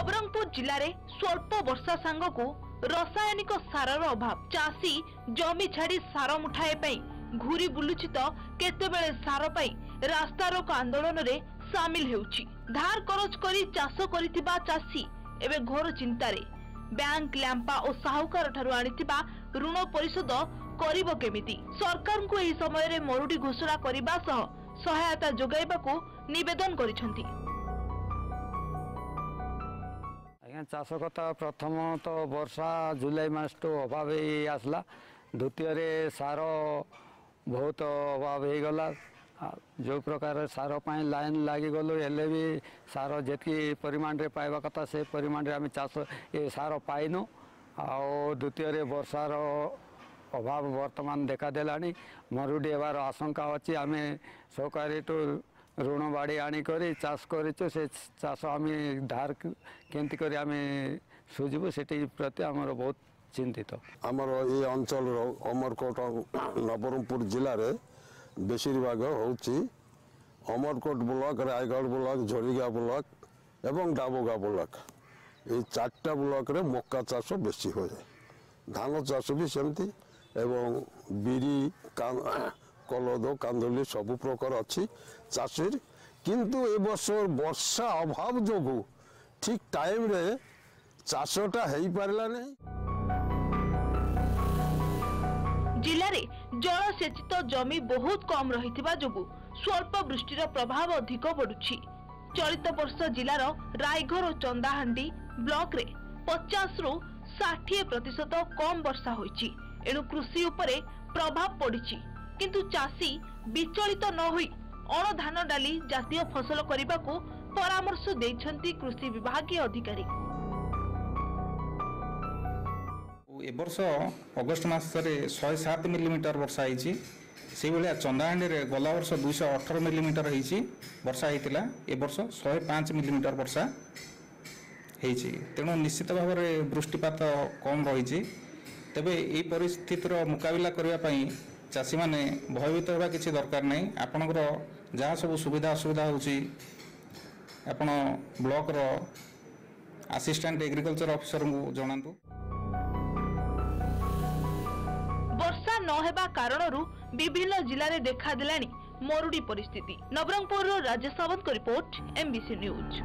नवरंगपुर जिले में स्वल्प वर्षा सांग को रासायनिक सारर अभाव चाषी जमी छाड़ी सार मुठाए घूरी बुलुछि तो केतेबेले सार पाई रास्ता रोक आंदोलन रे सामिल हेउछि। धार करज करी चाष करितिबा चाषी एबे घोर चिंतारे बैंक लैंपा और साहूकार ठारू आनितिबा ऋण परिशोध करिबो केमिति। सरकार को एही समय रे मरुडी घोषणा करिबा सह सहायता जोगाइबाकू निवेदन करिसंती। चाष कथा प्रथम तो वर्षा जुलाई मास तो अभाव आसला, द्वितीय सार बहुत अभाव हो गला। जो प्रकार सार पाई लाइन लगी गलु हेले भी सार जी परिमाण रे पाइबा कथा से परिमाण रे आम चाष ये सार पाइनु। आउ द्वितीय वर्षार अभाव वर्तमान देखा देलानी, मरुडी हेबार आशंका अच्छी। आम सरकारी तो ऋण बाड़ी आनिक चाष करूँ, से चाष आम धार केमती कर आम सुझबू से प्रति आमर बहुत चिंतित। आमर ये अंचल अमरकोट नवरंगपुर जिले में बेसी भाग होची अमरकोट ब्लॉक, रायगढ़ ब्लॉक, झोरीगा ब्लॉक एवं डाबोगा ब्लॉक, ये चार्टा ब्लॉक रे मक्का चाष बेसी हो जाए। धान चाष भी सेमती एवं बिरी कलद कांदुली सबु प्रकार अच्छी चाषीर, किंतु ए वर्ष वर्षा अभाव जो ठीक टाइम रे चाषटा हो पारला नहीं। जिले में जलसेचित जमी बहुत कम रहिथिबा जोगु स्वल्प वृष्टिर प्रभाव अधिक बढ़ुछि। चलित वर्ष जिलार रायगढ़ और चंदाहांडी ब्लॉक रे 50 रु 60% कम वर्षा होइछि। एणु कृषि उपरे प्रभाव पड़िछि, किंतु चाषी विचलित न होई अण धान डाली जातीय फसल करने को परामर्श देइछंती कृषि विभागीय अधिकारी। ए वर्ष अगस्ट मासरे 107 मिलीमीटर वर्षा होईछि। से भलिया चंदाहांडी रे गला वर्ष 218 मिलीमीटर होईछि वर्षा होइतिला। ए वर्ष 105 मिलीमीटर वर्षा होईछि। तेणु निश्चित भाव में वृष्टिपात कम रही। तेबे ए परिस्थितिर मुकाबिला करबा पई चाषी माने भयभीत होगा किसी दरकार नहीं। आपणकर जहाँ सब सुविधा असुविधा होची आपण ब्लॉक रो असिस्टेंट एग्रीकल्चर ऑफिसर को जणांतु। वर्षा न हेबा कारणरू विभिन्न जिले में देखा दिलानी मरुडी परिस्थिति। नवरंगपुर राजेश सावंत को रिपोर्ट, MBC न्यूज।